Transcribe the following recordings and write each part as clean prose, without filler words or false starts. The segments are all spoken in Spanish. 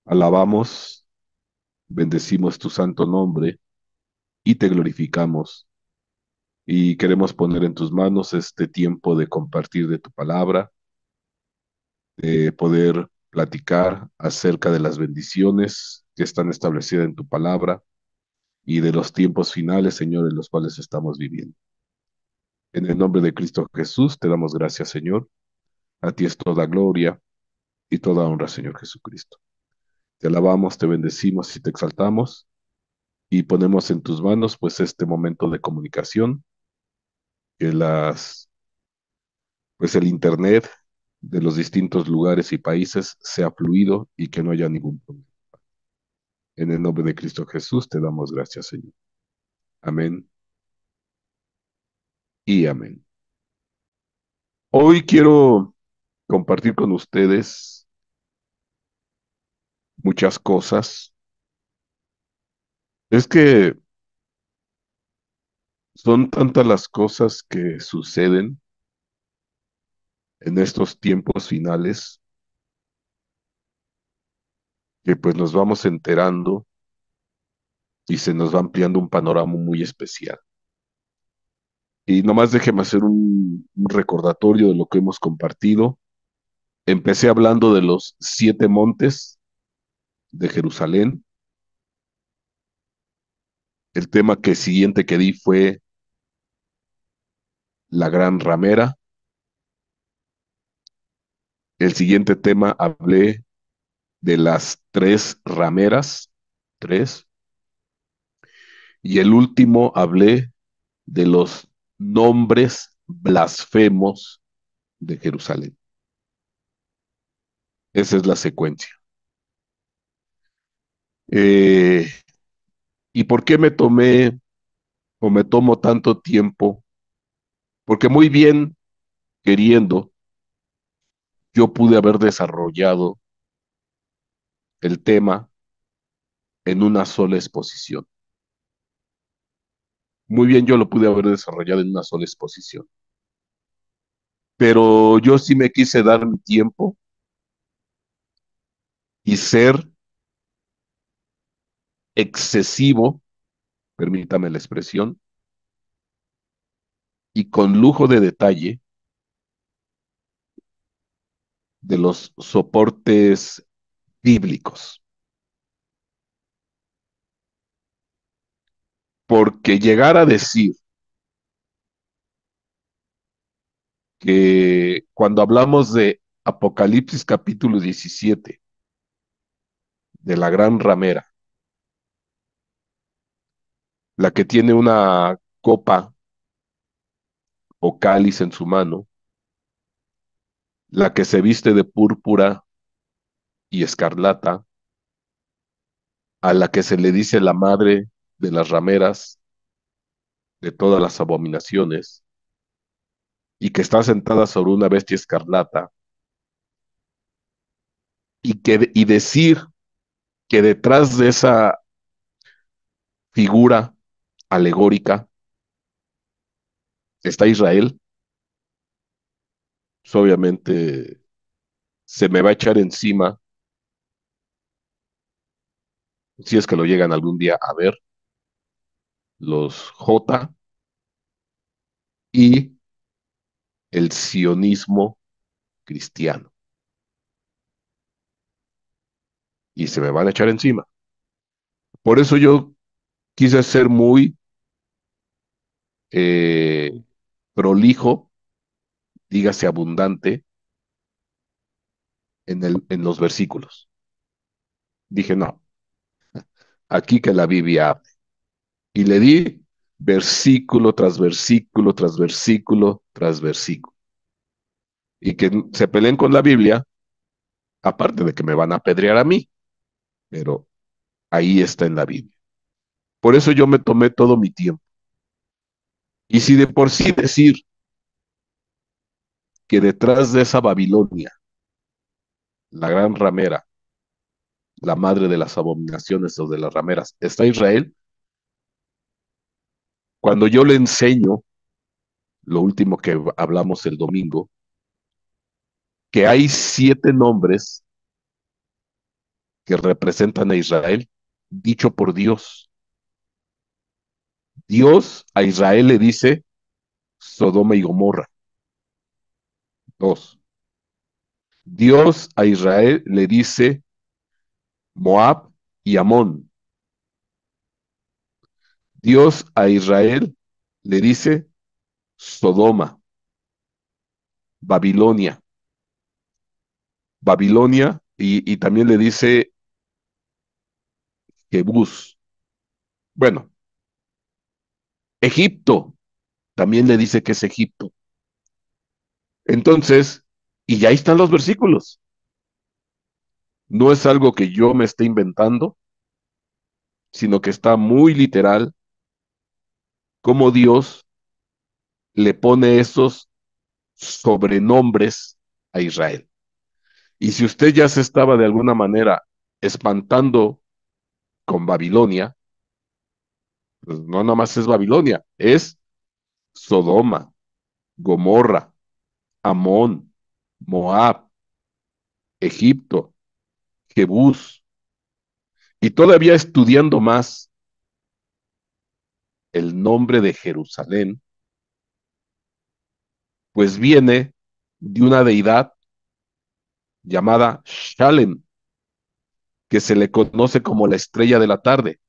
Alabamos, bendecimos tu santo nombre y te glorificamos. Y queremos poner en tus manos este tiempo de compartir de tu palabra, de poder platicar acerca de las bendiciones que están establecidas en tu palabra y de los tiempos finales, Señor, en los cuales estamos viviendo. En el nombre de Cristo Jesús te damos gracias, Señor. A ti es toda gloria y toda honra, Señor Jesucristo. Te alabamos, te bendecimos y te exaltamos y ponemos en tus manos pues este momento de comunicación, que pues el internet de los distintos lugares y países sea fluido y que no haya ningún problema. En el nombre de Cristo Jesús te damos gracias, Señor. Amén y amén. Hoy quiero compartir con ustedes muchas cosas. Es que son tantas las cosas que suceden en estos tiempos finales que pues nos vamos enterando y se nos va ampliando un panorama muy especial. Y nomás déjeme hacer un recordatorio de lo que hemos compartido. Empecé hablando de los 7 montes de Jerusalén. El tema siguiente que di fue la gran ramera. El siguiente tema hablé de las 3 rameras, tres. Y el último hablé de los nombres blasfemos de Jerusalén. Esa es la secuencia. Eh, ¿Y por qué me tomé o me tomo tanto tiempo? Porque muy bien queriendo, yo pude haber desarrollado el tema en una sola exposición. Muy bien, yo lo pude haber desarrollado en una sola exposición. Pero yo sí me quise dar mi tiempo y ser excesivo, permítame la expresión, y con lujo de detalle de los soportes bíblicos. Porque llegar a decir que cuando hablamos de Apocalipsis capítulo 17, de la gran ramera, la que tiene una copa o cáliz en su mano, la que se viste de púrpura y escarlata, a la que se le dice la madre de las rameras, de todas las abominaciones, y que está sentada sobre una bestia escarlata, y decir que detrás de esa figura alegórica está Israel, pues obviamente se me va a echar encima, si es que lo llegan algún día a ver, los J y el sionismo cristiano. Y se me van a echar encima. Por eso yo quise ser muy eh, prolijo, dígase abundante, en los versículos. Dije, no, aquí que la Biblia hable. Y le di versículo tras versículo, tras versículo, tras versículo. Y que se peleen con la Biblia, aparte de que me van a apedrear a mí, pero ahí está en la Biblia. Por eso yo me tomé todo mi tiempo. Y si de por sí decir que detrás de esa Babilonia, la gran ramera, la madre de las abominaciones o de las rameras, está Israel, cuando yo le enseño, lo último que hablamos el domingo, que hay 7 nombres que representan a Israel, dicho por Dios. Dios a Israel le dice Sodoma y Gomorra. Dos. Dios a Israel le dice Moab y Amón. Dios a Israel le dice Sodoma, Babilonia. Babilonia y también le dice Jebús. Bueno, Egipto también le dice que es Egipto. Entonces, y ya ahí están los versículos. No es algo que yo me esté inventando, sino que está muy literal como Dios le pone esos sobrenombres a Israel. Y si usted ya se estaba de alguna manera espantando con Babilonia, pues no nada más es Babilonia, es Sodoma, Gomorra, Amón, Moab, Egipto, Jebús. Y todavía estudiando más el nombre de Jerusalén, pues viene de una deidad llamada Shalem, que se le conoce como la estrella de la tarde.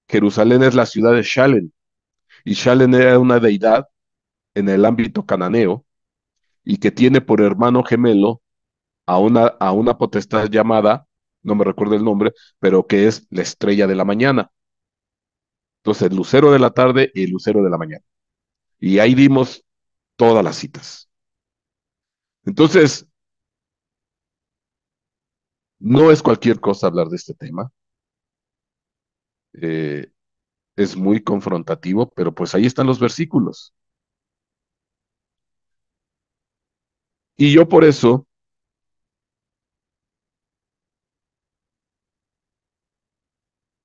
Jerusalén es la ciudad de Shalem, y Shalem era una deidad en el ámbito cananeo y que tiene por hermano gemelo a una potestad llamada, no me recuerdo el nombre, pero que es la estrella de la mañana. Entonces, el lucero de la tarde y el lucero de la mañana. Y ahí dimos todas las citas. Entonces, no es cualquier cosa hablar de este tema. Eh, es muy confrontativo, pero pues ahí están los versículos. Y yo por eso,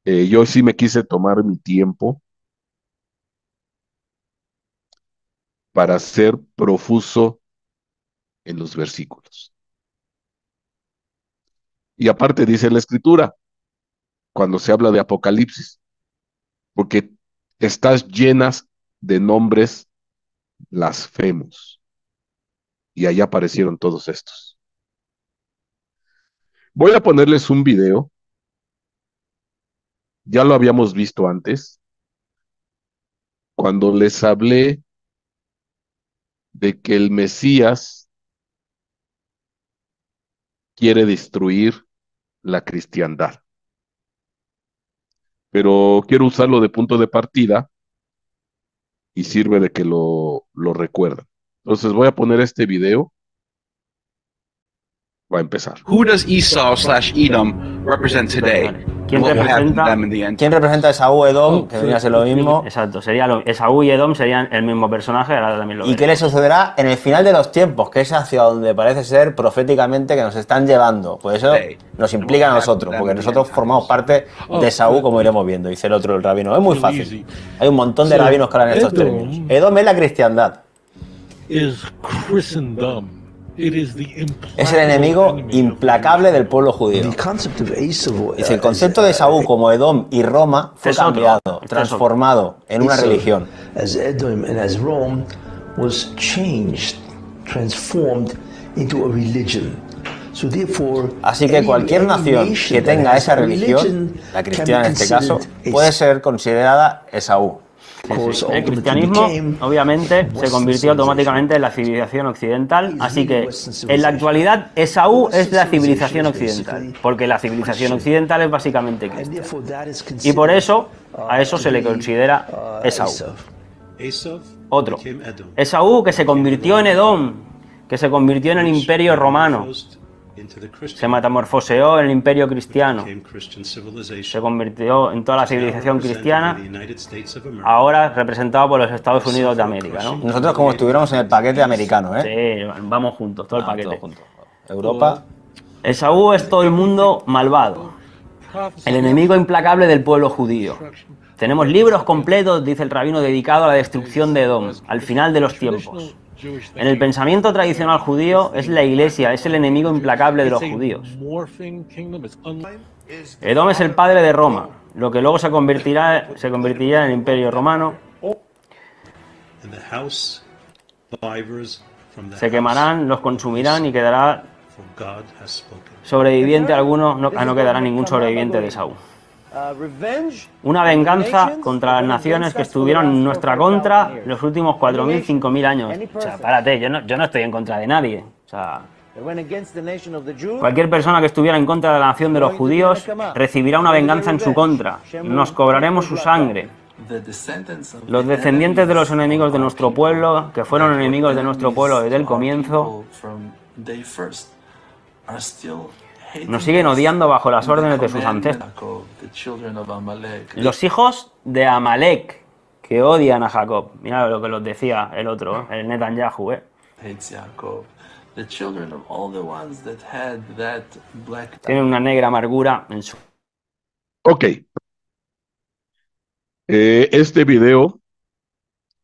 yo sí me quise tomar mi tiempo para ser profuso en los versículos. Y aparte dice la escritura, cuando se habla de Apocalipsis, porque estás llenas de nombres blasfemos. Y ahí aparecieron todos estos. Voy a ponerles un video, ya lo habíamos visto antes, cuando les hablé de que el Mesías quiere destruir la cristiandad. Pero quiero usarlo de punto de partida y sirve de que lo recuerden. Entonces voy a poner este video. Va a empezar. Who does Esau/Edom represent today? ¿Quién What will happen to representa, them in the end? ¿Quién representa a Esaú, Edom? Que venía a ser lo mismo. exacto, sería Esaú y Edom serían el mismo personaje, ahora también lo ¿Y qué le sucederá en el final de los tiempos? Que es hacia donde parece ser proféticamente que nos están llevando. Pues eso nos implica a nosotros, porque nosotros formamos parte de Esaú, como iremos viendo, dice el otro, el rabino. Es muy fácil. Hay un montón de rabinos que hablan estos términos. Edom es la cristiandad. Es el enemigo implacable del pueblo judío. Dice, el concepto de Esaú como Edom y Roma fue cambiado, transformado en una religión. Así que cualquier nación que tenga esa religión, la cristiana en este caso, puede ser considerada Esaú. Sí. El cristianismo, obviamente, se convirtió automáticamente en la civilización occidental, así que en la actualidad Esaú es la civilización occidental, porque la civilización occidental es básicamente cristiana. Y por eso, a eso se le considera Esaú. Otro, Esaú que se convirtió en Edom, que se convirtió en el imperio romano, se metamorfoseó en el imperio cristiano, se convirtió en toda la civilización cristiana, ahora representado por los Estados Unidos de América, ¿no? Nosotros como estuviéramos en el paquete americano, ¿eh? Sí, vamos juntos, todo el paquete. Todo junto. Europa. Esaú es todo el mundo malvado, el enemigo implacable del pueblo judío. Tenemos libros completos, dice el rabino, dedicados a la destrucción de Edom, al final de los tiempos. En el pensamiento tradicional judío es la Iglesia, es el enemigo implacable de los judíos. Edom es el padre de Roma, lo que luego se convertirá en el Imperio Romano. Se quemarán, los consumirán y quedará sobreviviente alguno, no quedará ningún sobreviviente de Saúl. Una venganza contra las naciones que estuvieron en nuestra contra los últimos 4.000, 5.000 años. O sea, párate, yo no estoy en contra de nadie. O sea, cualquier persona que estuviera en contra de la nación de los judíos recibirá una venganza en su contra. Nos cobraremos su sangre. Los descendientes de los enemigos de nuestro pueblo, que fueron enemigos de nuestro pueblo desde el comienzo, nos siguen odiando bajo las órdenes de sus ancestros. Los hijos de Amalek, que odian a Jacob. Mira lo que los decía el otro, el Netanyahu, Tienen una negra amargura en su... Ok. Este video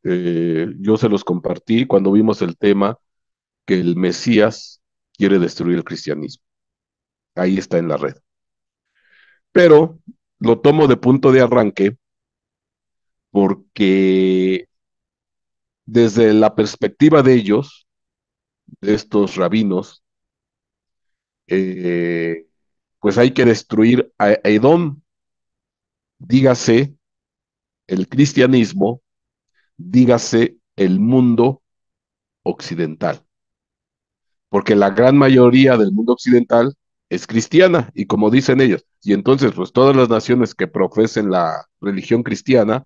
yo se los compartí cuando vimos el tema que el Mesías quiere destruir el cristianismo. Ahí está en la red. Pero lo tomo de punto de arranque porque desde la perspectiva de ellos, de estos rabinos, pues hay que destruir a Edom, dígase el cristianismo, dígase el mundo occidental, porque la gran mayoría del mundo occidental es cristiana, y como dicen ellos, y entonces pues todas las naciones que profesen la religión cristiana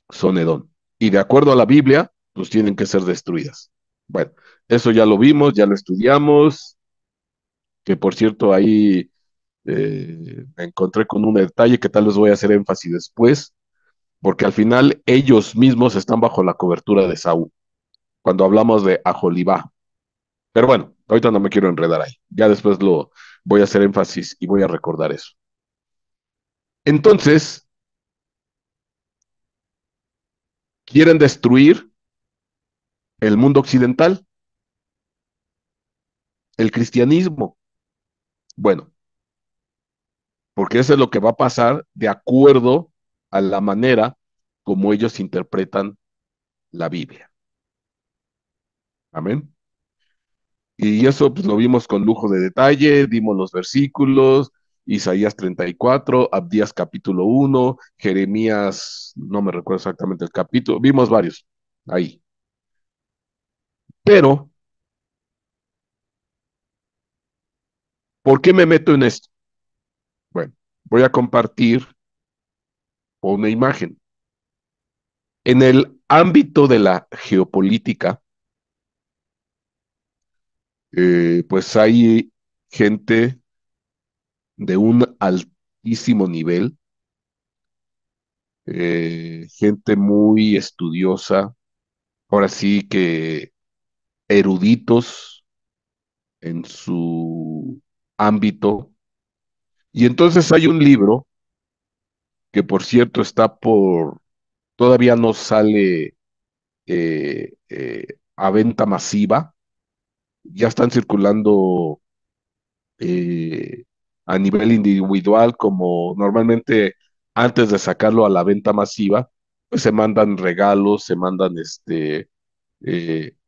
son Edom, y de acuerdo a la Biblia, pues tienen que ser destruidas. Bueno, eso ya lo vimos, ya lo estudiamos, que por cierto ahí me encontré con un detalle que tal vez voy a hacer énfasis después, porque al final ellos mismos están bajo la cobertura de Saúl, cuando hablamos de Aholibá. Pero bueno, ahorita no me quiero enredar ahí. Ya después lo voy a hacer énfasis y voy a recordar eso. Entonces, quieren destruir el mundo occidental, el cristianismo. Bueno, porque eso es lo que va a pasar de acuerdo a la manera como ellos interpretan la Biblia. Amén. Y eso pues, lo vimos con lujo de detalle, dimos los versículos, Isaías 34, Abdías capítulo 1, Jeremías, no me recuerdo exactamente el capítulo, vimos varios ahí. Pero, ¿por qué me meto en esto? Bueno, voy a compartir una imagen. En el ámbito de la geopolítica, pues hay gente de un altísimo nivel, gente muy estudiosa, ahora sí que eruditos en su ámbito. Y entonces hay un libro que por cierto todavía no sale a venta masiva, ya están circulando eh, a nivel individual, como normalmente antes de sacarlo a la venta masiva, pues se mandan regalos, se mandan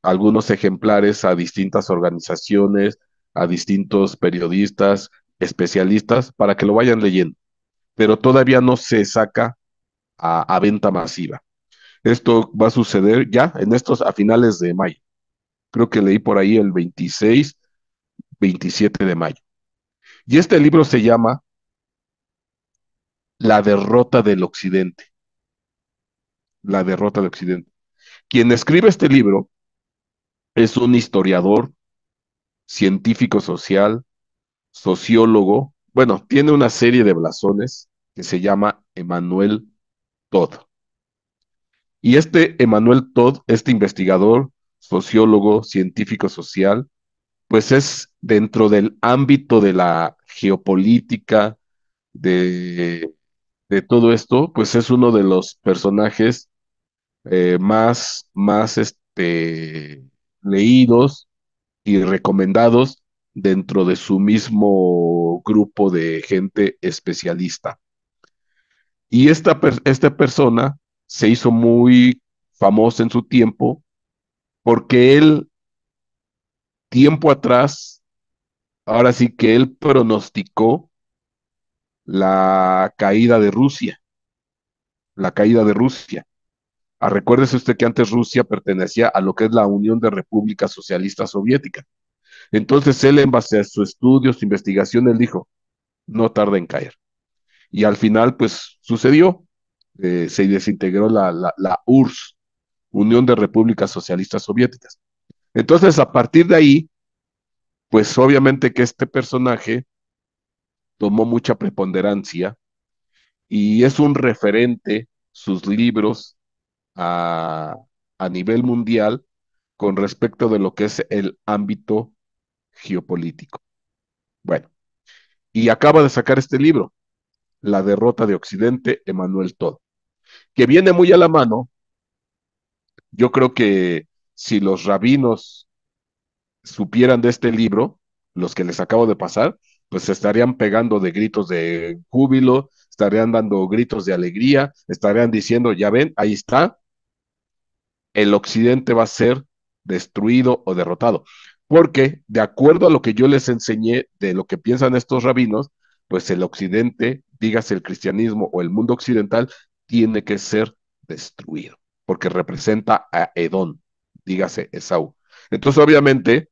algunos ejemplares a distintas organizaciones, a distintos periodistas, especialistas, para que lo vayan leyendo, pero todavía no se saca a venta masiva. Esto va a suceder ya a finales de mayo. Creo que leí por ahí el 26, 27 de mayo. Y este libro se llama La derrota del Occidente. La derrota del Occidente. Quien escribe este libro es un historiador, científico social, sociólogo. Bueno, tiene una serie de blasones que se llama Emmanuel Todd. Y este Emmanuel Todd, este investigador, sociólogo, científico social, pues es dentro del ámbito de la geopolítica, de, de todo esto, pues es uno de los personajes más leídos y recomendados dentro de su mismo grupo de gente especialista. Y esta persona se hizo muy famosa en su tiempo porque él, tiempo atrás, ahora sí que él pronosticó la caída de Rusia, la caída de Rusia. Recuérdese usted que antes Rusia pertenecía a lo que es la Unión de Repúblicas Socialistas Soviéticas. Entonces él, en base a su estudio, su investigación, él dijo, no tarda en caer. Y al final, pues sucedió. Se desintegró la URSS, Unión de Repúblicas Socialistas Soviéticas. Entonces, a partir de ahí, pues obviamente que este personaje tomó mucha preponderancia y es un referente, sus libros a, a nivel mundial con respecto de lo que es el ámbito geopolítico. Bueno, y acaba de sacar este libro, La derrota de Occidente, Emmanuel Todd, que viene muy a la mano. Yo creo que si los rabinos supieran de este libro, los que les acabo de pasar, pues estarían pegando de gritos de júbilo, estarían dando gritos de alegría, estarían diciendo, ya ven, ahí está, el occidente va a ser destruido o derrotado. Porque de acuerdo a lo que yo les enseñé de lo que piensan estos rabinos, pues el occidente, dígase el cristianismo o el mundo occidental, tiene que ser destruido, porque representa a Edón, dígase Esaú. Entonces, obviamente,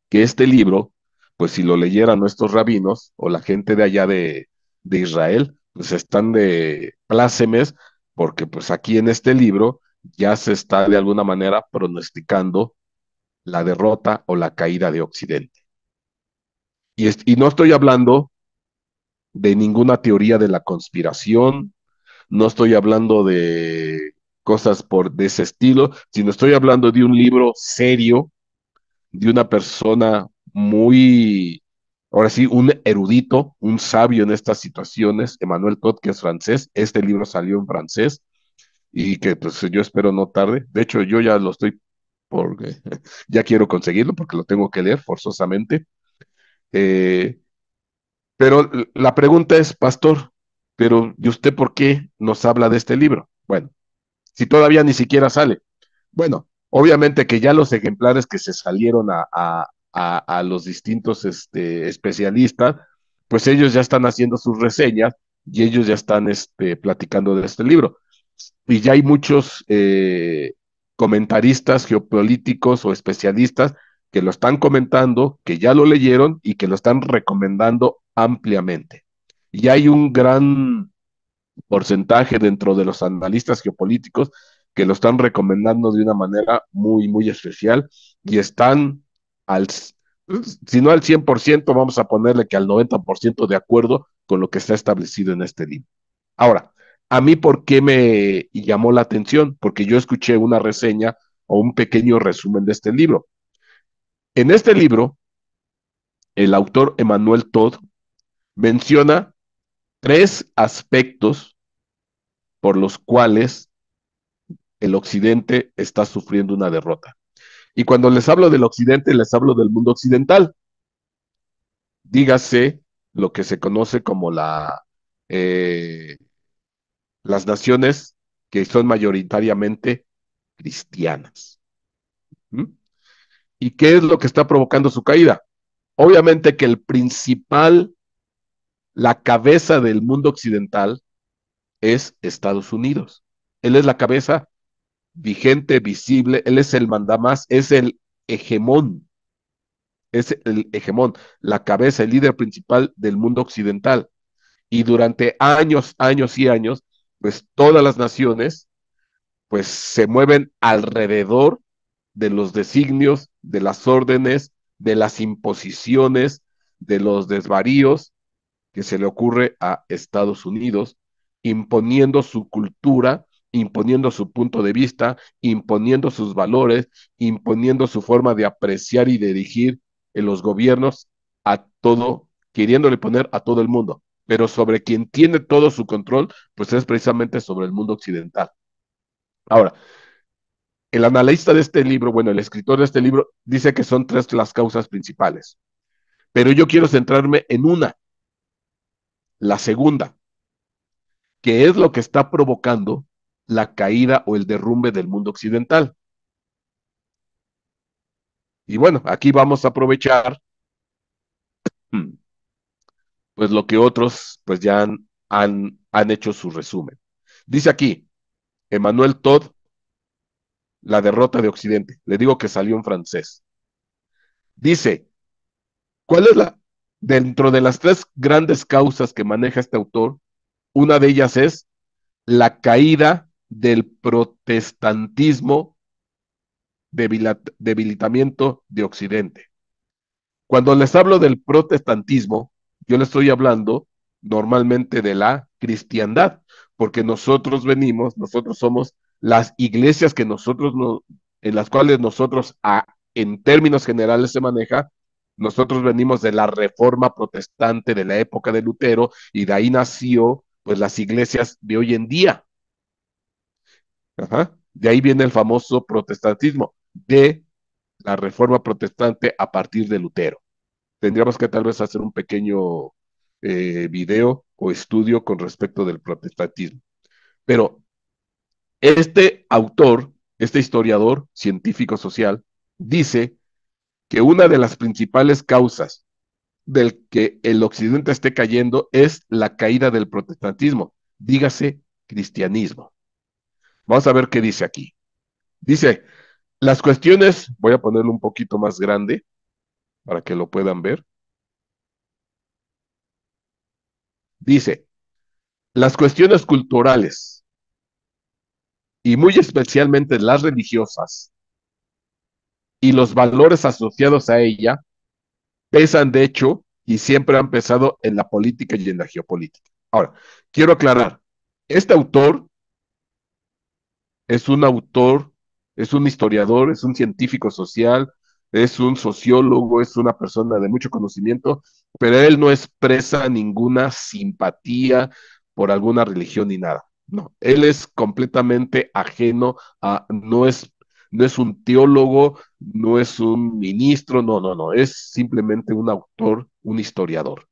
que este libro, pues si lo leyeran nuestros rabinos o la gente de allá de Israel, pues están de plácemes, porque pues aquí en este libro ya se está de alguna manera pronosticando la derrota o la caída de Occidente. Y no estoy hablando de ninguna teoría de la conspiración, no estoy hablando de cosas de ese estilo, sino estoy hablando de un libro serio, de una persona muy, ahora sí, un erudito, un sabio en estas situaciones, Emmanuel Todd, que es francés. Este libro salió en francés y que pues yo espero no tarde. De hecho, yo ya lo estoy porque ya quiero conseguirlo porque lo tengo que leer forzosamente. Eh, pero la pregunta es, pastor, pero ¿y usted por qué nos habla de este libro? Bueno, si todavía ni siquiera sale. Bueno, obviamente que ya los ejemplares que se salieron a los distintos especialistas, pues ellos ya están haciendo sus reseñas y ellos ya están platicando de este libro. Y ya hay muchos comentaristas geopolíticos o especialistas que lo están comentando, que ya lo leyeron y que lo están recomendando ampliamente. Y hay un gran porcentaje dentro de los analistas geopolíticos que lo están recomendando de una manera muy, muy especial y están al, si no al 100%, vamos a ponerle que al 90% de acuerdo con lo que está establecido en este libro. Ahora, a mí, ¿por qué me llamó la atención? Porque yo escuché una reseña o un pequeño resumen de este libro. En este libro, el autor Emmanuel Todd menciona tres aspectos por los cuales el occidente está sufriendo una derrota. Y cuando les hablo del occidente, les hablo del mundo occidental. Dígase lo que se conoce como eh, las naciones que son mayoritariamente cristianas. ¿Mm? ¿Y qué es lo que está provocando su caída? Obviamente que el principal, la cabeza del mundo occidental es Estados Unidos. Él es la cabeza vigente, visible, él es el mandamás, hegemón, es el hegemón, la cabeza, el líder principal del mundo occidental. Y durante años, años y años, pues todas las naciones, pues se mueven alrededor de los designios, de las órdenes, de las imposiciones, de los desvaríos que se le ocurre a Estados Unidos, imponiendo su cultura, imponiendo su punto de vista, imponiendo sus valores, imponiendo su forma de apreciar y dirigir en los gobiernos a todo, queriéndole poner a todo el mundo. Pero sobre quien tiene todo su control, pues es precisamente sobre el mundo occidental. Ahora, el analista de este libro, bueno, el escritor de este libro, dice que son 3 las causas principales. Pero yo quiero centrarme en una, la segunda, que es lo que está provocando la caída o el derrumbe del mundo occidental. Y bueno, aquí vamos a aprovechar pues lo que otros pues ya han hecho su resumen. Dice aquí, Emmanuel Todd, La derrota de Occidente. Le digo que salió en francés. Dice, ¿cuál es dentro de las 3 grandes causas que maneja este autor? Una de ellas es la caída del protestantismo, debilitamiento de Occidente. Cuando les hablo del protestantismo, yo les estoy hablando normalmente de la cristiandad, porque nosotros somos las iglesias que nosotros no, en las cuales nosotros, en términos generales se maneja, nosotros venimos de la reforma protestante de la época de Lutero y de ahí nació pues las iglesias de hoy en día. Ajá. De ahí viene el famoso protestantismo, de la reforma protestante a partir de Lutero. Tendríamos que tal vez hacer un pequeño video o estudio con respecto del protestantismo. Pero este autor, este historiador científico social, dice que una de las principales causas del que el occidente esté cayendo es la caída del protestantismo, dígase cristianismo. Vamos a ver qué dice aquí. Dice, las cuestiones, voy a ponerlo un poquito más grande para que lo puedan ver. Dice, las cuestiones culturales y muy especialmente las religiosas y los valores asociados a ella pesan de hecho y siempre han pesado en la política y en la geopolítica. Ahora, quiero aclarar, este autor es un autor, es un historiador, es un científico social, es un sociólogo, es una persona de mucho conocimiento, pero él no expresa ninguna simpatía por alguna religión ni nada. No, él es completamente ajeno a, no es un teólogo, no es un ministro, no, es simplemente un autor, un historiador.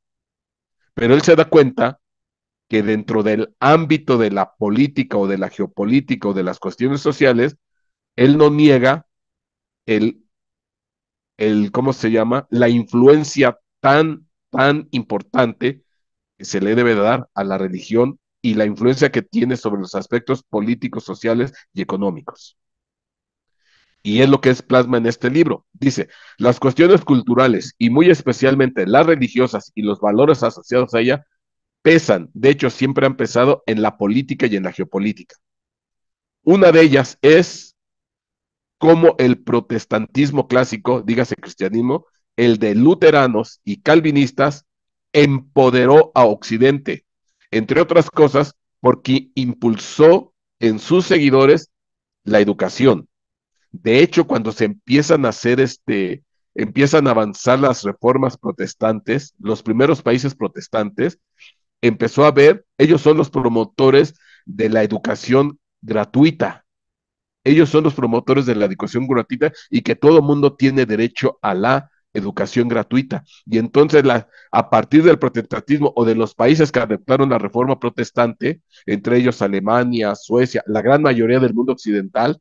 Pero él se da cuenta que dentro del ámbito de la política o de la geopolítica o de las cuestiones sociales, él no niega el, ¿cómo se llama? La influencia tan importante que se le debe dar a la religión y la influencia que tiene sobre los aspectos políticos, sociales y económicos. Y es lo que es plasma en este libro. Dice, las cuestiones culturales y muy especialmente las religiosas y los valores asociados a ella pesan, de hecho siempre han pesado en la política y en la geopolítica. Una de ellas es cómo el protestantismo clásico, dígase cristianismo, el de luteranos y calvinistas, empoderó a Occidente, entre otras cosas, porque impulsó en sus seguidores la educación. De hecho, cuando se empiezan a hacer empiezan a avanzar las reformas protestantes, los primeros países protestantes, empezó a ver, ellos son los promotores de la educación gratuita. Ellos son los promotores de la educación gratuita y que todo mundo tiene derecho a la educación gratuita. Y entonces, a partir del protestantismo o de los países que adoptaron la reforma protestante, entre ellos Alemania, Suecia, la gran mayoría del mundo occidental,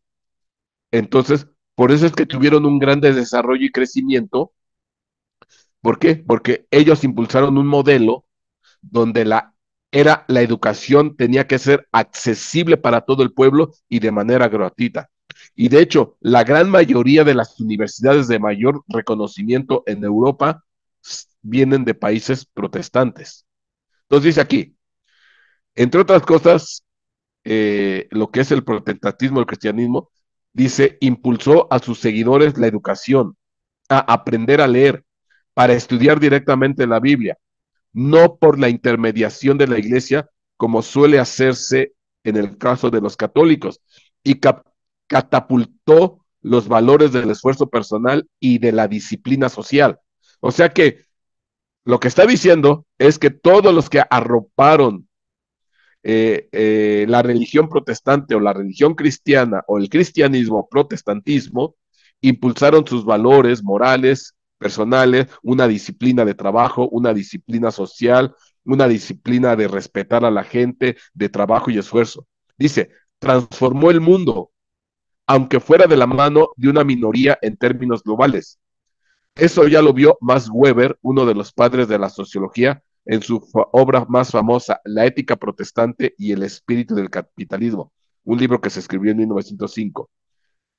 entonces, por eso es que tuvieron un gran desarrollo y crecimiento. ¿Por qué? Porque ellos impulsaron un modelo donde la educación tenía que ser accesible para todo el pueblo y de manera gratuita. Y de hecho, la gran mayoría de las universidades de mayor reconocimiento en Europa vienen de países protestantes. Entonces dice aquí, entre otras cosas, lo que es el protestantismo, el cristianismo, dice, impulsó a sus seguidores la educación, a aprender a leer, para estudiar directamente la Biblia, no por la intermediación de la iglesia, como suele hacerse en el caso de los católicos, y catapultó los valores del esfuerzo personal y de la disciplina social. O sea que lo que está diciendo es que todos los que arroparon la religión protestante o la religión cristiana o el cristianismo, protestantismo, impulsaron sus valores morales, personales, una disciplina de trabajo, una disciplina social, una disciplina de respetar a la gente, de trabajo y esfuerzo. Dice, transformó el mundo, aunque fuera de la mano de una minoría en términos globales. Eso ya lo vio Max Weber, uno de los padres de la sociología, en su obra más famosa, La ética protestante y el espíritu del capitalismo, un libro que se escribió en 1905.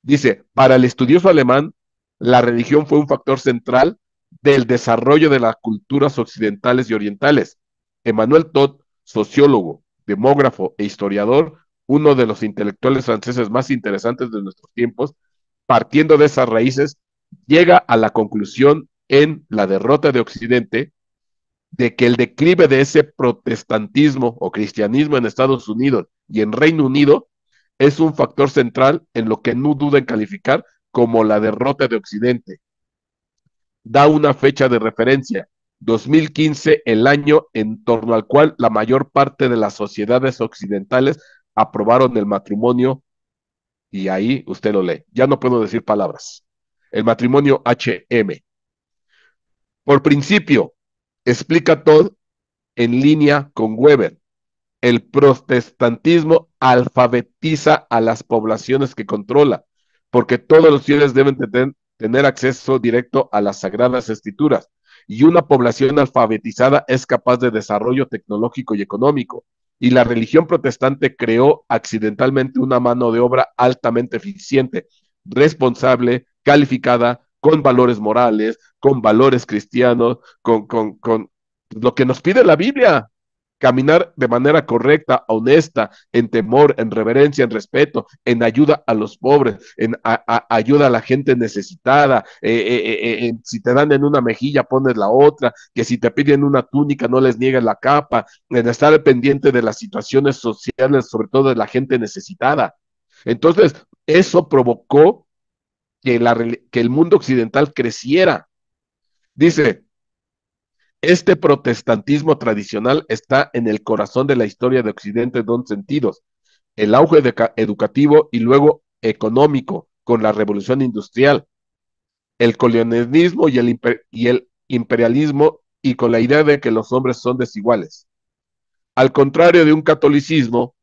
Dice, para el estudioso alemán, la religión fue un factor central del desarrollo de las culturas occidentales y orientales. Emmanuel Todd, sociólogo, demógrafo e historiador, uno de los intelectuales franceses más interesantes de nuestros tiempos, partiendo de esas raíces, llega a la conclusión en La derrota de Occidente de que el declive de ese protestantismo o cristianismo en Estados Unidos y en Reino Unido es un factor central en lo que no duda en calificar como la derrota de Occidente. Da una fecha de referencia, 2015, el año en torno al cual la mayor parte de las sociedades occidentales aprobaron el matrimonio, y ahí usted lo lee. Ya no puedo decir palabras. El matrimonio HM. Por principio, explica todo en línea con Weber. El protestantismo alfabetiza a las poblaciones que controla, porque todos los fieles deben tener acceso directo a las sagradas escrituras, y una población alfabetizada es capaz de desarrollo tecnológico y económico. Y la religión protestante creó accidentalmente una mano de obra altamente eficiente, responsable, calificada, con valores morales, con valores cristianos, con lo que nos pide la Biblia, caminar de manera correcta, honesta, en temor, en reverencia, en respeto, en ayuda a los pobres, en ayuda a la gente necesitada. Si te dan en una mejilla, pones la otra, que si te piden una túnica, no les niegues la capa, en estar pendiente de las situaciones sociales, sobre todo de la gente necesitada. Entonces, eso provocó que el mundo occidental creciera. Dice, este protestantismo tradicional está en el corazón de la historia de Occidente en dos sentidos: el auge educativo y luego económico con la revolución industrial, el colonialismo y el imperialismo, y con la idea de que los hombres son desiguales. Al contrario de un catolicismo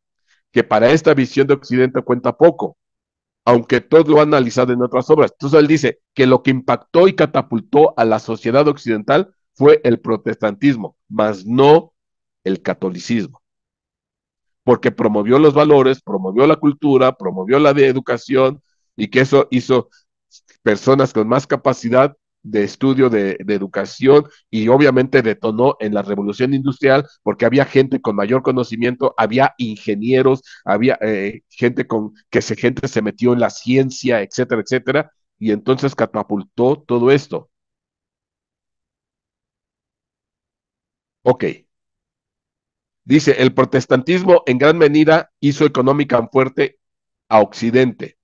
que para esta visión de Occidente cuenta poco, aunque todo lo ha analizado en otras obras. Entonces él dice que lo que impactó y catapultó a la sociedad occidental fue el protestantismo, más no el catolicismo, porque promovió los valores, promovió la cultura, promovió la educación, y que eso hizo personas con más capacidad de estudio, de educación, y obviamente detonó en la revolución industrial porque había gente con mayor conocimiento, había ingenieros, había gente gente se metió en la ciencia, etcétera, etcétera, y entonces catapultó todo esto. Ok, dice, el protestantismo en gran medida hizo económica fuerte a Occidente.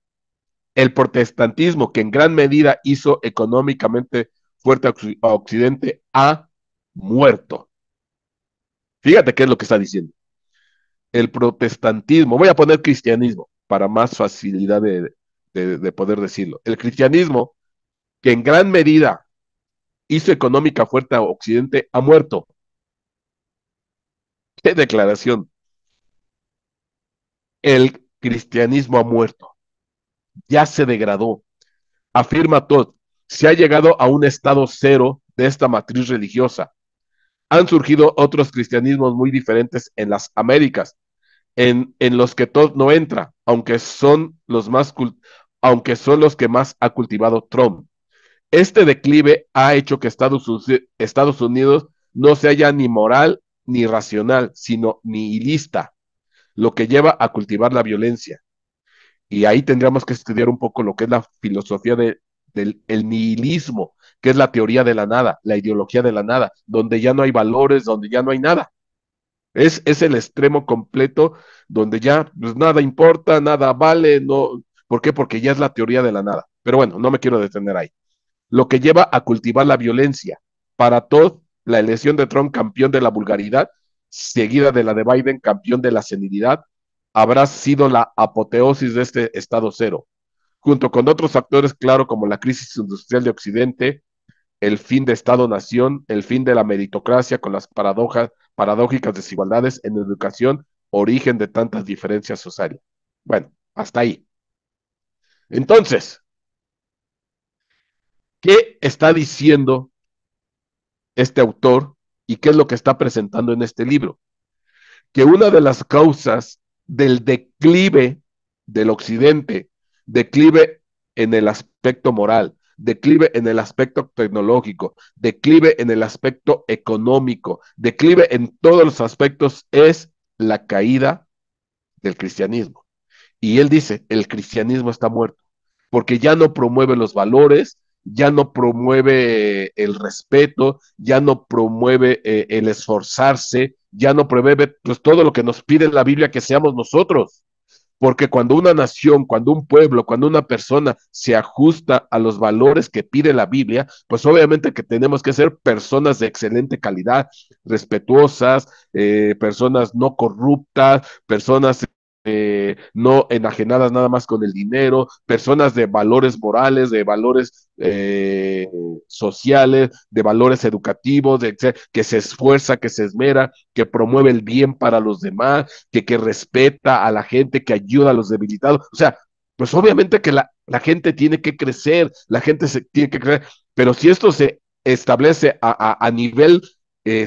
El protestantismo, que en gran medida hizo económicamente fuerte a Occidente, ha muerto. Fíjate qué es lo que está diciendo. El protestantismo, voy a poner cristianismo para más facilidad de poder decirlo. El cristianismo, que en gran medida hizo económica fuerte a Occidente, ha muerto. ¿Qué declaración? El cristianismo ha muerto, ya se degradó. Afirma Todd, se ha llegado a un estado cero de esta matriz religiosa. Han surgido otros cristianismos muy diferentes en las Américas, en los que Todd no entra, aunque son los que más ha cultivado Trump. Este declive ha hecho que Estados Unidos no se haya ni moral ni racional, sino nihilista, lo que lleva a cultivar la violencia. Y ahí tendríamos que estudiar un poco lo que es la filosofía del el nihilismo, que es la teoría de la nada, la ideología de la nada, donde ya no hay valores, donde ya no hay nada. Es el extremo completo donde ya pues, nada importa, nada vale, no. ¿Por qué? Porque ya es la teoría de la nada. Pero bueno, no me quiero detener ahí. Lo que lleva a cultivar la violencia. Para todos, la elección de Trump campeón de la vulgaridad seguida de la de Biden, campeón de la senilidad, habrá sido la apoteosis de este estado cero, junto con otros factores, claro, como la crisis industrial de Occidente, el fin de Estado-Nación, el fin de la meritocracia con las paradójicas desigualdades en educación, origen de tantas diferencias sociales. Bueno, hasta ahí. Entonces, ¿qué está diciendo este autor y qué es lo que está presentando en este libro? Que una de las causas del declive del Occidente, declive en el aspecto moral, declive en el aspecto tecnológico, declive en el aspecto económico, declive en todos los aspectos, es la caída del cristianismo. Y él dice, el cristianismo está muerto, porque ya no promueve los valores, ya no promueve el respeto, ya no promueve el esforzarse, ya no promueve pues, todo lo que nos pide la Biblia que seamos nosotros. Porque cuando una nación, cuando un pueblo, cuando una persona se ajusta a los valores que pide la Biblia, pues obviamente que tenemos que ser personas de excelente calidad, respetuosas, personas no corruptas, personas no enajenadas nada más con el dinero, personas de valores morales, de valores sociales, de valores educativos, que se esfuerza, que se esmera, que promueve el bien para los demás, que respeta a la gente, que ayuda a los debilitados. O sea, pues obviamente que la gente tiene que crecer, la gente se tiene que crecer, pero si esto se establece a nivel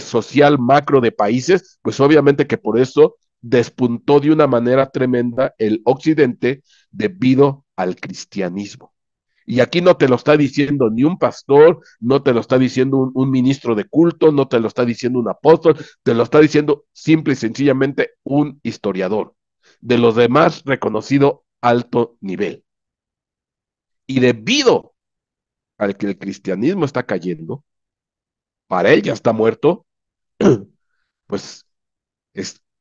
social macro de países, pues obviamente que por eso despuntó de una manera tremenda el occidente debido al cristianismo. Y aquí no te lo está diciendo ni un pastor, no te lo está diciendo un ministro de culto, no te lo está diciendo un apóstol, te lo está diciendo simple y sencillamente un historiador de los demás reconocido alto nivel. Y debido al que el cristianismo está cayendo, para él ya está muerto, pues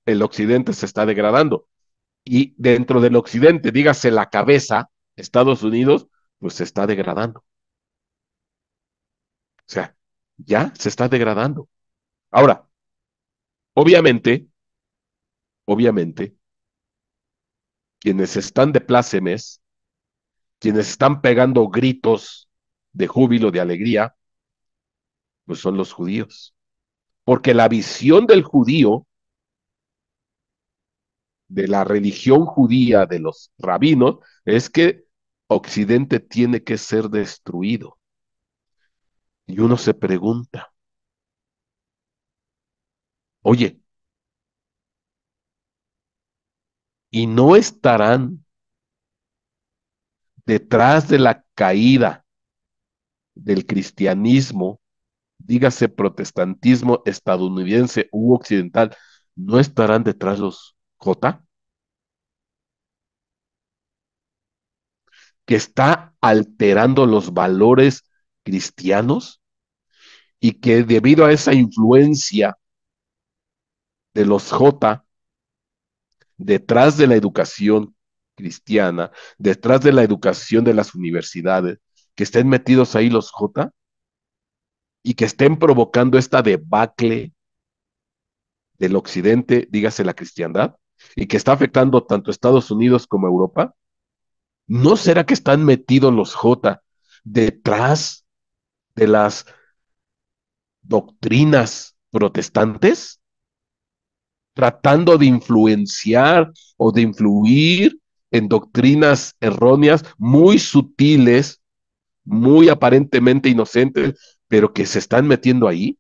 el occidente se está degradando. Y dentro del occidente, dígase la cabeza, Estados Unidos, pues se está degradando. O sea, ya se está degradando. Ahora, obviamente, obviamente, quienes están de plácemes, quienes están pegando gritos de júbilo, de alegría, pues son los judíos. Porque la visión del judío, de la religión judía, de los rabinos, es que Occidente tiene que ser destruido. Y uno se pregunta, oye, ¿y no estarán detrás de la caída del cristianismo, dígase protestantismo estadounidense u occidental, no estarán detrás los J, que está alterando los valores cristianos y que debido a esa influencia de los J detrás de la educación cristiana, detrás de la educación de las universidades, que estén metidos ahí los J y que estén provocando esta debacle del occidente, dígase la cristiandad, y que está afectando tanto Estados Unidos como Europa, ¿no será que están metidos los J detrás de las doctrinas protestantes, tratando de influenciar o de influir en doctrinas erróneas muy sutiles, muy aparentemente inocentes, pero que se están metiendo ahí?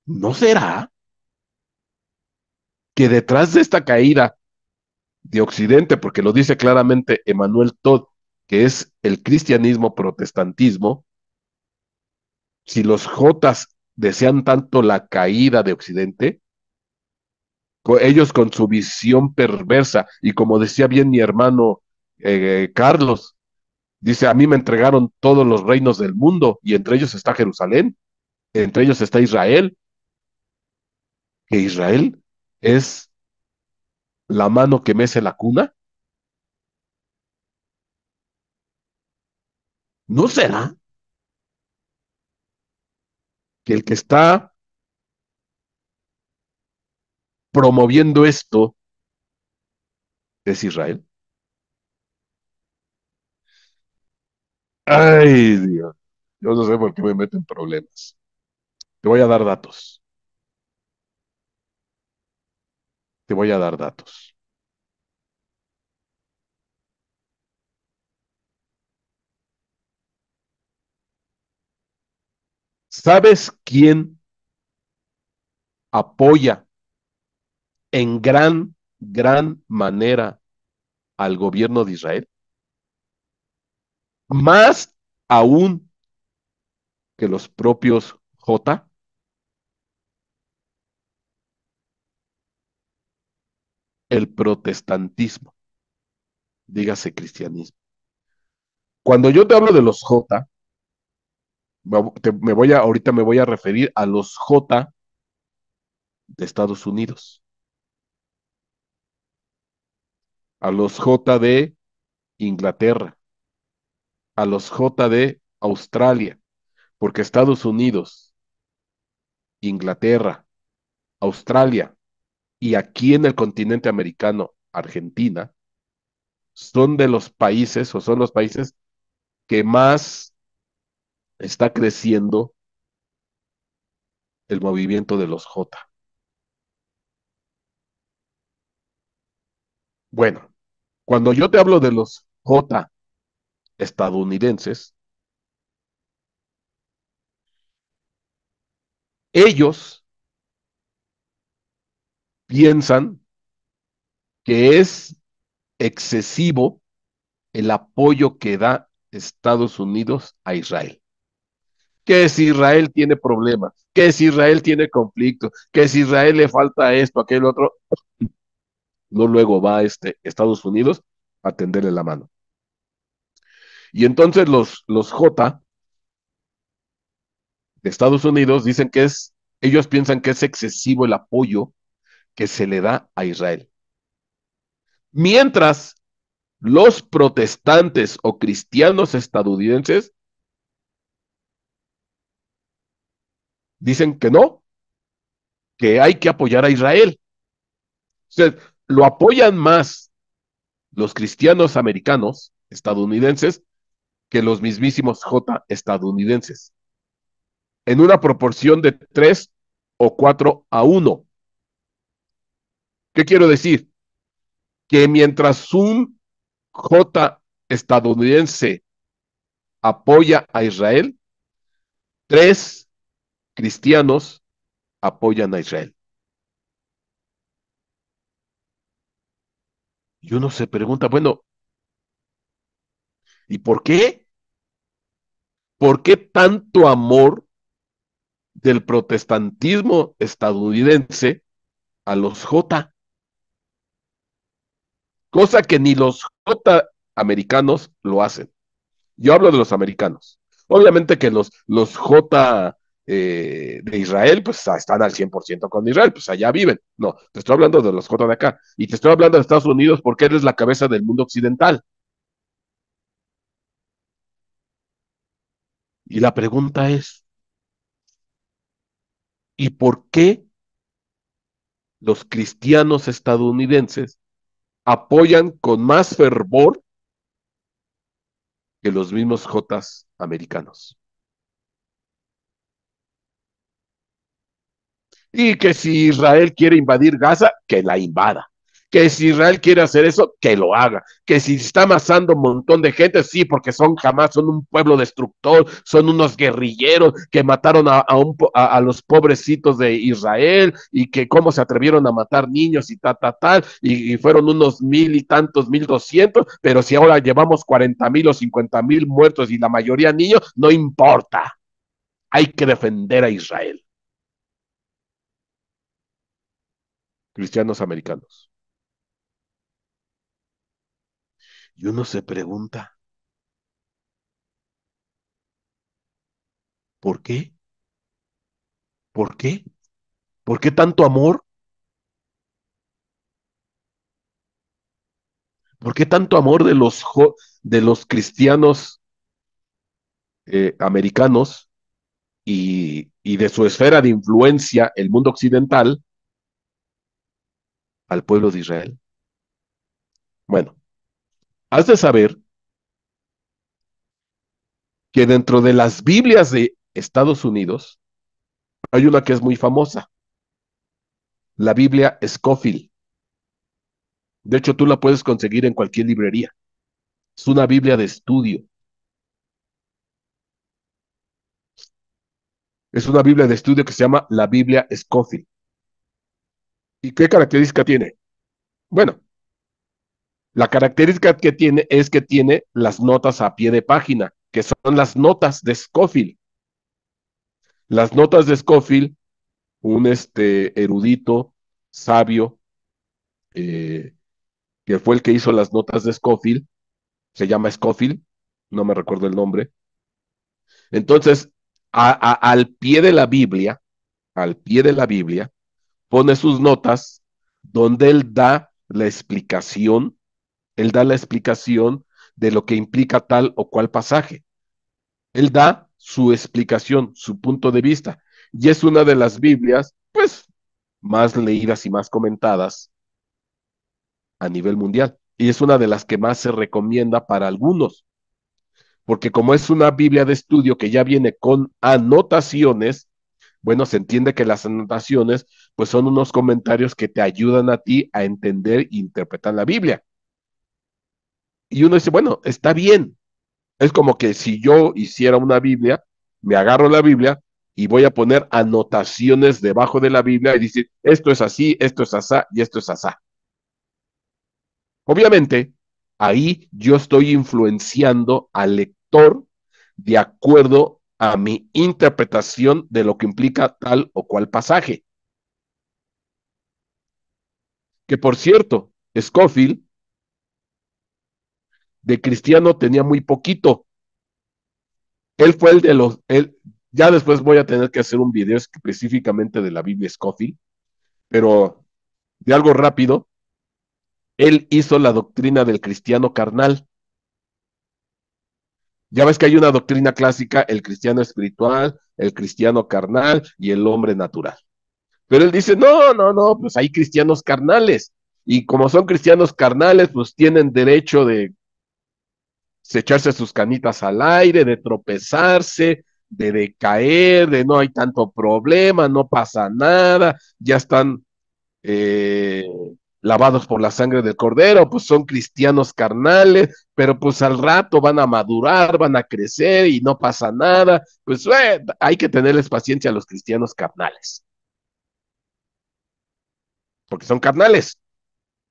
¿No será que detrás de esta caída de Occidente, porque lo dice claramente Emmanuel Todd, que es el cristianismo protestantismo, si los Jotas desean tanto la caída de Occidente, ellos con su visión perversa, y como decía bien mi hermano Carlos, dice, a mí me entregaron todos los reinos del mundo, y entre ellos está Jerusalén, entre ellos está Israel, que Israel es la mano que mece la cuna. ¿No será que el que está promoviendo esto es Israel. Ay, Dios. Yo no sé por qué me meten problemas. Te voy a dar datos. Te voy a dar datos. ¿Sabes quién apoya en gran manera al gobierno de Israel? Más aún que los propios J, el protestantismo, dígase cristianismo. Cuando yo te hablo de los J, ahorita me voy a referir a los J de Estados Unidos, a los J de Inglaterra, a los J de Australia, porque Estados Unidos, Inglaterra, Australia y aquí en el continente americano, Argentina, son de los países o son los países que más está creciendo el movimiento de los J. Bueno, cuando yo te hablo de los J estadounidenses, ellos piensan que es excesivo el apoyo que da Estados Unidos a Israel. Que si Israel tiene problemas, que si Israel tiene conflicto, que si Israel le falta esto, aquel otro, no luego va Estados Unidos a tenderle la mano. Y entonces los J de Estados Unidos dicen que ellos piensan que es excesivo el apoyo que se le da a Israel. Mientras los protestantes o cristianos estadounidenses dicen que no, que hay que apoyar a Israel. O sea, lo apoyan más los cristianos americanos, estadounidenses, que los mismísimos J estadounidenses, en una proporción de 3 o 4 a 1. ¿Qué quiero decir? Que mientras un J estadounidense apoya a Israel, 3 cristianos apoyan a Israel. Y uno se pregunta, bueno, ¿y por qué? ¿Por qué tanto amor del protestantismo estadounidense a los J? Cosa que ni los J americanos lo hacen. Yo hablo de los americanos. Obviamente que los J de Israel, pues están al 100% con Israel, pues allá viven. No, te estoy hablando de los J de acá. Y te estoy hablando de Estados Unidos porque eres la cabeza del mundo occidental. Y la pregunta es, ¿y por qué los cristianos estadounidenses apoyan con más fervor que los mismos J americanos? Y que si Israel quiere invadir Gaza, que la invada. Que si Israel quiere hacer eso, que lo haga. Que si está amasando un montón de gente, sí, porque son jamás, son un pueblo destructor, son unos guerrilleros que mataron a los pobrecitos de Israel y que cómo se atrevieron a matar niños y tal, y fueron unos 1,000 y tantos, 1,200, pero si ahora llevamos 40,000 o 50,000 muertos y la mayoría niños, no importa. Hay que defender a Israel. Cristianos americanos. Y uno se pregunta, ¿por qué? ¿Por qué? ¿Por qué tanto amor? ¿Por qué tanto amor de los cristianos americanos y de su esfera de influencia, el mundo occidental, al pueblo de Israel? Bueno, has de saber que dentro de las Biblias de Estados Unidos hay una que es muy famosa, la Biblia Scofield. De hecho, tú la puedes conseguir en cualquier librería. Es una Biblia de estudio. Es una Biblia de estudio que se llama la Biblia Scofield. ¿Y qué característica tiene? Bueno, la característica que tiene es que tiene las notas a pie de página, que son las notas de Scofield. Las notas de Scofield, un erudito, sabio, eh, que fue el que hizo las notas de Scofield, se llama Scofield, no me recuerdo el nombre. Entonces, al pie de la Biblia, al pie de la Biblia, pone sus notas donde él da la explicación de lo que implica tal o cual pasaje. Él da su explicación, su punto de vista, y es una de las Biblias, pues, más leídas y más comentadas a nivel mundial. Y es una de las que más se recomienda para algunos, porque como es una Biblia de estudio que ya viene con anotaciones, bueno, se entiende que las anotaciones, pues son unos comentarios que te ayudan a ti a entender e interpretar la Biblia. Y uno dice, bueno, está bien. Es como que si yo hiciera una Biblia, me agarro la Biblia y voy a poner anotaciones debajo de la Biblia y decir, esto es así, esto es asá y esto es asá. Obviamente, ahí yo estoy influenciando al lector de acuerdo a mi interpretación de lo que implica tal o cual pasaje. Que por cierto, Scofield de cristiano tenía muy poquito. Él fue el de ya después voy a tener que hacer un video específicamente de la Biblia Scofield, pero de algo rápido, él hizo la doctrina del cristiano carnal. Ya ves que hay una doctrina clásica, el cristiano espiritual, el cristiano carnal y el hombre natural. Pero él dice, no, no, no, pues hay cristianos carnales. Y como son cristianos carnales, pues tienen derecho de echarse sus canitas al aire, de tropezarse, de decaer, de no hay tanto problema, no pasa nada, ya están eh, lavados por la sangre del cordero, pues son cristianos carnales, pero pues al rato van a madurar, van a crecer y no pasa nada, pues hay que tenerles paciencia a los cristianos carnales, porque son carnales.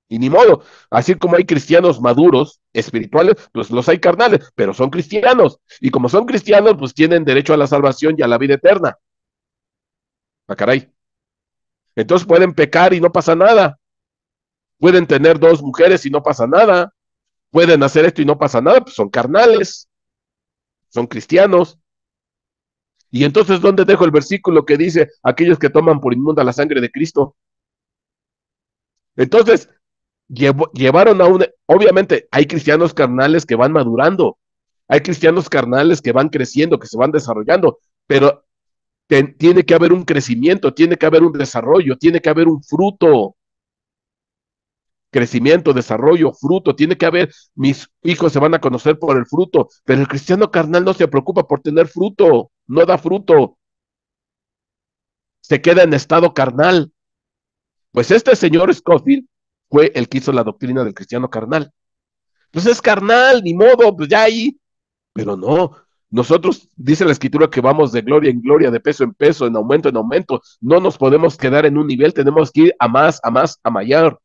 Y ni modo, así como hay cristianos maduros, espirituales, pues los hay carnales, pero son cristianos. Y como son cristianos, pues tienen derecho a la salvación y a la vida eterna. Ah, caray. Entonces pueden pecar y no pasa nada. Pueden tener dos mujeres y no pasa nada. Pueden hacer esto y no pasa nada, pues son carnales, son cristianos. Y entonces, ¿dónde dejo el versículo que dice aquellos que toman por inmunda la sangre de Cristo? Entonces, llevaron a un, obviamente hay cristianos carnales que van madurando, hay cristianos carnales que van creciendo, que se van desarrollando, pero tiene que haber un crecimiento, tiene que haber un desarrollo, tiene que haber un fruto, crecimiento, desarrollo, fruto, tiene que haber, mis hijos se van a conocer por el fruto, pero el cristiano carnal no se preocupa por tener fruto, no da fruto, se queda en estado carnal. Pues este señor Scofield fue el que hizo la doctrina del cristiano carnal. Pues es carnal, ni modo, pues ya ahí. Pero no, nosotros, dice la escritura, que vamos de gloria en gloria, de peso en peso, en aumento en aumento. No nos podemos quedar en un nivel, tenemos que ir a más, a más, a mayor.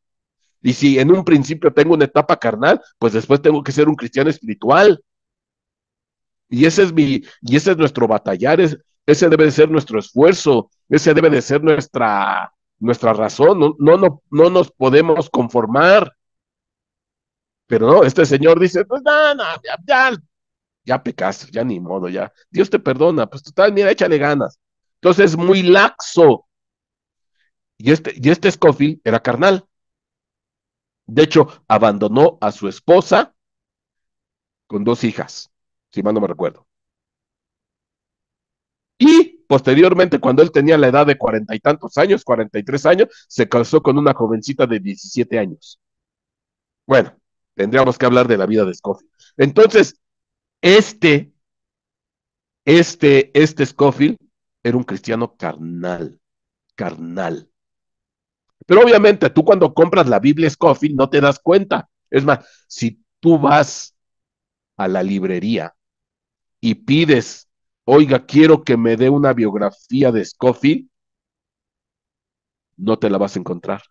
Y si en un principio tengo una etapa carnal, pues después tengo que ser un cristiano espiritual. Y ese es nuestro batallar, ese debe de ser nuestro esfuerzo, ese debe de ser nuestra razón. No, no, no, no nos podemos conformar. Pero no, este señor dice, pues no, no, ya pecaste, ya ni modo, ya. Dios te perdona, pues total, mira, échale ganas. Entonces es muy laxo. Y este Scofield era carnal. De hecho, abandonó a su esposa con dos hijas, si mal no me recuerdo. Y posteriormente, cuando él tenía la edad de 40 y tantos años, 43 años, se casó con una jovencita de 17 años. Bueno, tendríamos que hablar de la vida de Scofield. Entonces, este Scofield era un cristiano carnal. Pero obviamente tú cuando compras la Biblia Scofield no te das cuenta. Es más, si tú vas a la librería y pides, oiga, quiero que me dé una biografía de Scofield, no te la vas a encontrar.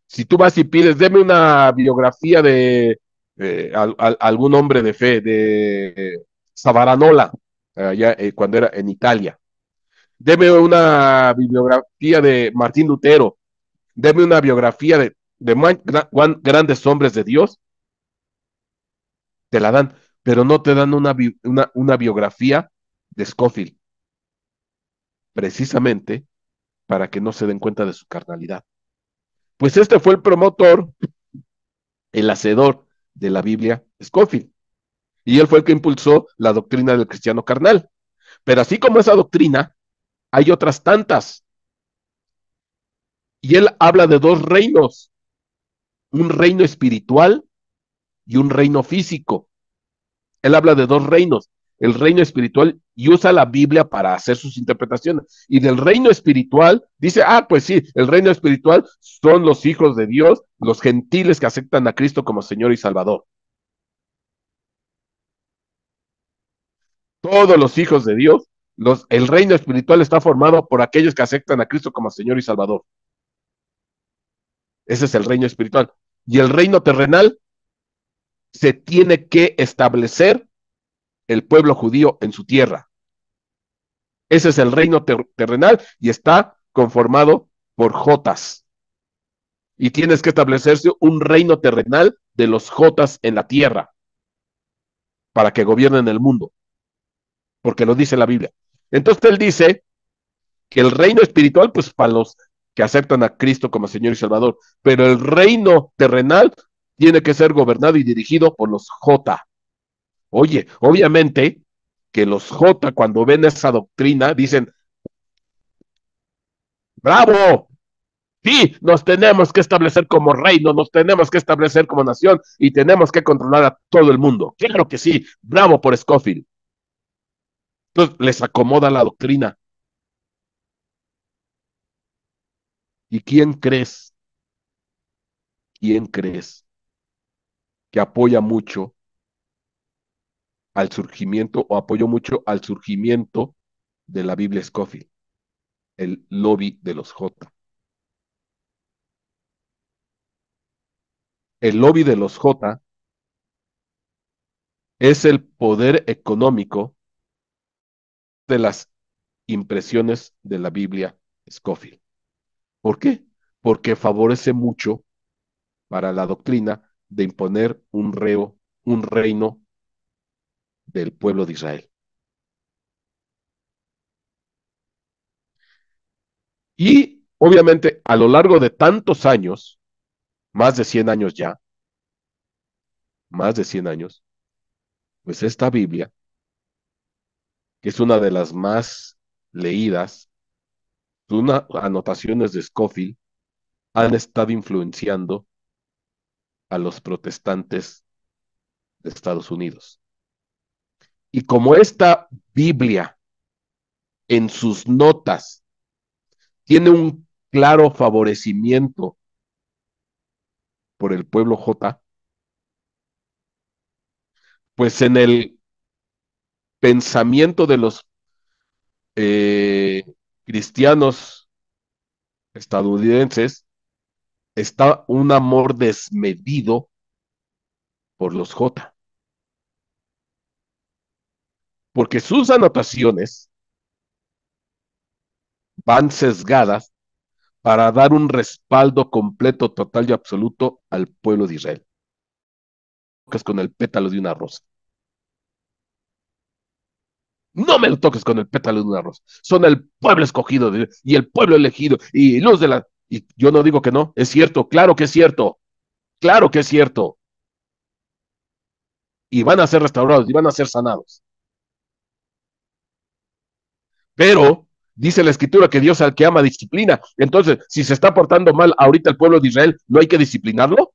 Si tú vas y pides, deme una biografía de algún hombre de fe, de Savonarola, allá cuando era en Italia, deme una bibliografía de Martín Lutero, deme una biografía de grandes hombres de Dios, te la dan, pero no te dan una biografía de Scofield, precisamente para que no se den cuenta de su carnalidad. Pues este fue el promotor, el hacedor de la Biblia, Scofield, y él fue el que impulsó la doctrina del cristiano carnal. Pero así como esa doctrina, hay otras tantas. Y él habla de dos reinos, un reino espiritual y un reino físico. Él habla de dos reinos, el reino espiritual, y usa la Biblia para hacer sus interpretaciones. Y del reino espiritual dice, pues sí, el reino espiritual son los hijos de Dios, los gentiles que aceptan a Cristo como Señor y Salvador. Todos los hijos de Dios, el reino espiritual está formado por aquellos que aceptan a Cristo como Señor y Salvador. Ese es el reino espiritual. Y el reino terrenal se tiene que establecer el pueblo judío en su tierra. Ese es el reino terrenal y está conformado por jotas. Y tienes que establecerse un reino terrenal de los jotas en la tierra para que gobiernen el mundo, porque lo dice la Biblia. Entonces él dice que el reino espiritual, pues para los que aceptan a Cristo como Señor y Salvador, pero el reino terrenal tiene que ser gobernado y dirigido por los J. Oye, obviamente que los J cuando ven esa doctrina dicen, bravo, sí, nos tenemos que establecer como reino, nos tenemos que establecer como nación y tenemos que controlar a todo el mundo. Claro que sí, bravo por Scofield. Entonces les acomoda la doctrina. ¿Y quién crees que apoya mucho al surgimiento o apoyó mucho al surgimiento de la Biblia Scofield? El lobby de los J. El lobby de los J es el poder económico de las impresiones de la Biblia Scofield. ¿Por qué? Porque favorece mucho para la doctrina de imponer un reino del pueblo de Israel. Y obviamente a lo largo de tantos años, más de 100 años ya, más de 100 años, pues esta Biblia, que es una de las más leídas, unas anotaciones de Scofield, han estado influenciando a los protestantes de Estados Unidos. Y como esta Biblia en sus notas tiene un claro favorecimiento por el pueblo J, pues en el pensamiento de los cristianos estadounidenses está un amor desmedido por los J, porque sus anotaciones van sesgadas para dar un respaldo completo, total y absoluto al pueblo de Israel, que es con el pétalo de una rosa. No me lo toques con el pétalo de una rosa. Son el pueblo escogido y el pueblo elegido y luz de la... Y yo no digo que no, es cierto, claro que es cierto, claro que es cierto. Y van a ser restaurados y van a ser sanados. Pero dice la escritura que Dios al que ama disciplina. Entonces, si se está portando mal ahorita el pueblo de Israel, ¿no hay que disciplinarlo?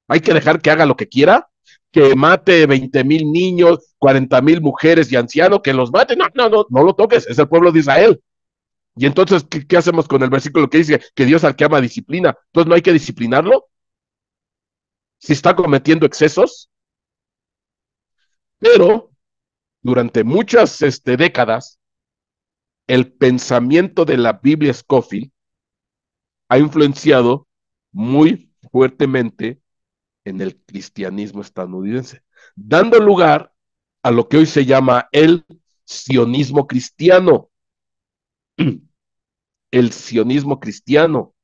¿Hay que dejar que haga lo que quiera? Que mate 20,000 niños, 40,000 mujeres y ancianos, que los mate. No, no, no, no lo toques, es el pueblo de Israel. Y entonces, ¿qué hacemos con el versículo que dice que Dios al que ama disciplina? Entonces, ¿no hay que disciplinarlo? Si está cometiendo excesos, pero durante muchas décadas, el pensamiento de la Biblia Scofield ha influenciado muy fuertemente en el cristianismo estadounidense, dando lugar a lo que hoy se llama el sionismo cristiano. El sionismo cristiano,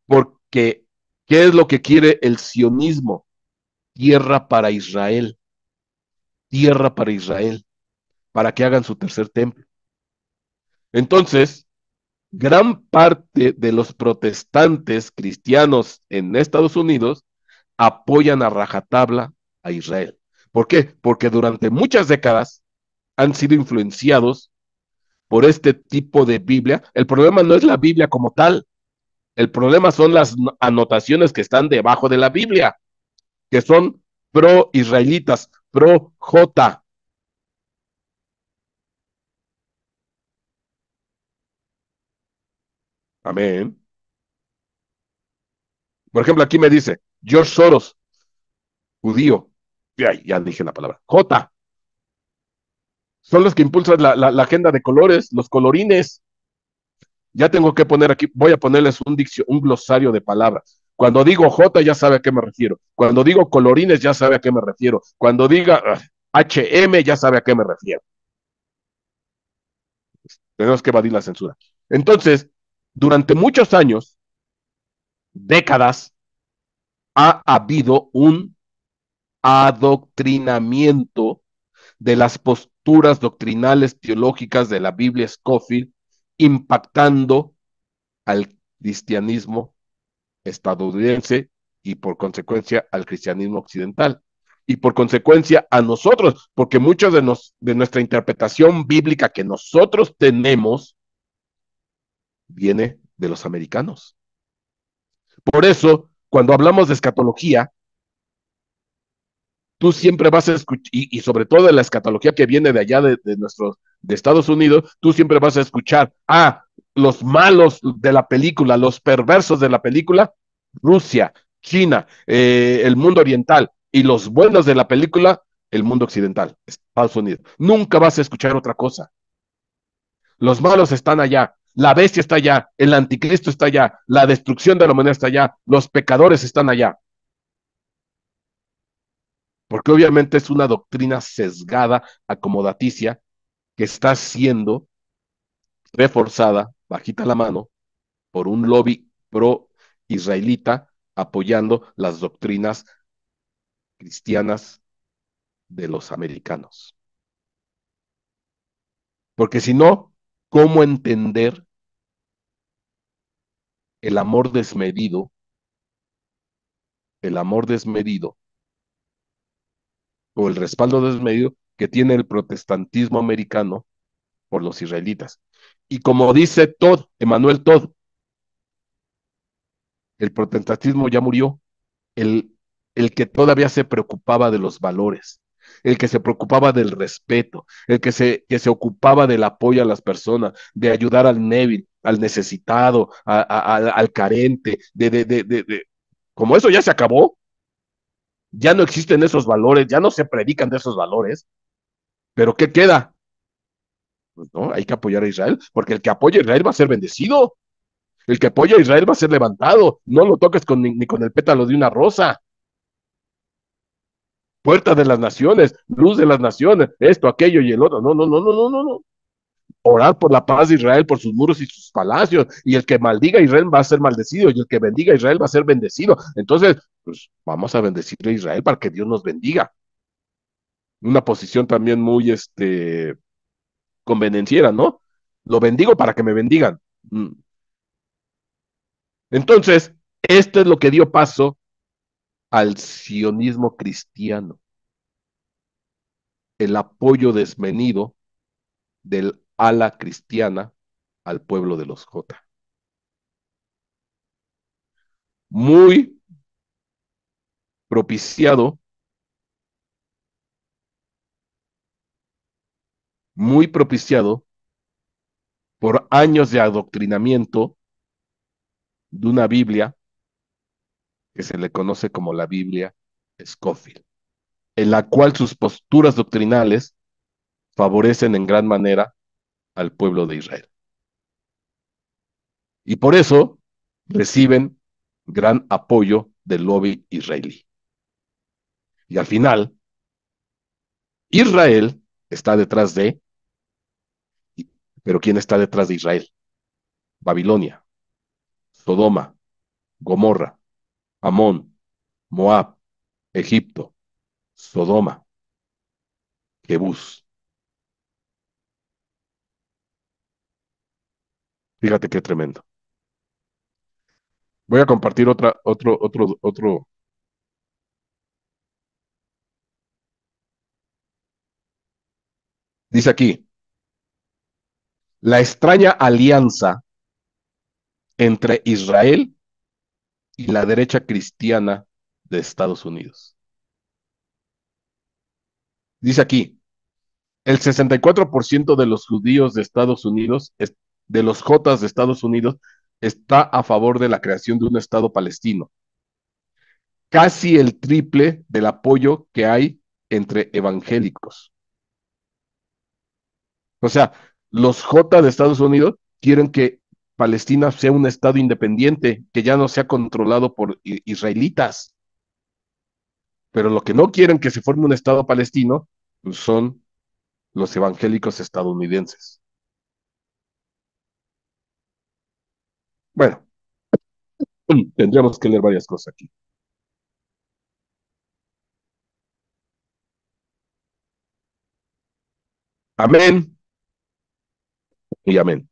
porque ¿qué es lo que quiere el sionismo? Tierra para Israel, tierra para Israel, para que hagan su tercer templo. Entonces, gran parte de los protestantes cristianos en Estados Unidos apoyan a rajatabla a Israel. ¿Por qué? Porque durante muchas décadas han sido influenciados por este tipo de Biblia. El problema no es la Biblia como tal, el problema son las anotaciones que están debajo de la Biblia, que son pro-israelitas, pro-J. Amén. Por ejemplo, aquí me dice George Soros, judío. Ya dije la palabra. J. Son los que impulsan la agenda de colores, los colorines. Ya tengo que poner aquí, voy a ponerles un glosario de palabras. Cuando digo J, ya sabe a qué me refiero. Cuando digo colorines, ya sabe a qué me refiero. Cuando diga HM, ya sabe a qué me refiero. Tenemos que evadir la censura. Entonces, durante muchos años, décadas, ha habido un adoctrinamiento de las posturas doctrinales teológicas de la Biblia Scofield, impactando al cristianismo estadounidense y por consecuencia al cristianismo occidental. Y por consecuencia a nosotros, porque mucho de nuestra interpretación bíblica que nosotros tenemos viene de los americanos. Por eso, cuando hablamos de escatología, tú siempre vas a escuchar, y sobre todo de la escatología que viene de allá de Estados Unidos, tú siempre vas a escuchar, los malos de la película, los perversos de la película, Rusia, China, el mundo oriental, y los buenos de la película, el mundo occidental, Estados Unidos. Nunca vas a escuchar otra cosa. Los malos están allá, la bestia está allá, el anticristo está allá, la destrucción de la humanidad está allá, los pecadores están allá. Porque obviamente es una doctrina sesgada, acomodaticia, que está siendo reforzada, bajita la mano, por un lobby pro-israelita apoyando las doctrinas cristianas de los americanos. Porque si no, ¿cómo entender el amor desmedido, el amor desmedido o el respaldo desmedido que tiene el protestantismo americano por los israelitas? Y como dice Todd, Emmanuel Todd, el protestantismo ya murió, el, el que todavía se preocupaba de los valores, el que se preocupaba del respeto, el que se ocupaba del apoyo a las personas, de ayudar al débil, al necesitado, al carente, como eso ya se acabó, ya no existen esos valores, ya no se predican de esos valores, pero ¿qué queda? Pues no, hay que apoyar a Israel, porque el que apoya a Israel va a ser bendecido, el que apoya a Israel va a ser levantado, no lo toques ni con el pétalo de una rosa. Puerta de las naciones, luz de las naciones, esto, aquello y el otro. No, no, no, no, no, no, no. Orar por la paz de Israel, por sus muros y sus palacios. Y el que maldiga a Israel va a ser maldecido, y el que bendiga a Israel va a ser bendecido. Entonces, pues vamos a bendecir a Israel para que Dios nos bendiga. Una posición también muy convenenciera, ¿no? Lo bendigo para que me bendigan. Entonces, esto es lo que dio paso al sionismo cristiano, el apoyo desmedido del ala cristiana al pueblo de los Jota. Muy propiciado, muy propiciado por años de adoctrinamiento de una Biblia que se le conoce como la Biblia Scofield, en la cual sus posturas doctrinales favorecen en gran manera al pueblo de Israel. Y por eso reciben gran apoyo del lobby israelí. Y al final, Israel está detrás de, pero ¿quién está detrás de Israel? Babilonia, Sodoma, Gomorra, Amón, Moab, Egipto, Sodoma, Jebús. Fíjate qué tremendo. Voy a compartir otro. Dice aquí, la extraña alianza entre Israel y la derecha cristiana de Estados Unidos. Dice aquí, el 64% de los judíos de Estados Unidos, de los Jotas de Estados Unidos, está a favor de la creación de un Estado palestino. Casi el triple del apoyo que hay entre evangélicos. O sea, los Jotas de Estados Unidos quieren que Palestina sea un Estado independiente, que ya no sea controlado por israelitas. Pero lo que no quieren que se forme un Estado palestino pues, son los evangélicos estadounidenses. Bueno, tendríamos que leer varias cosas aquí. Amén y amén.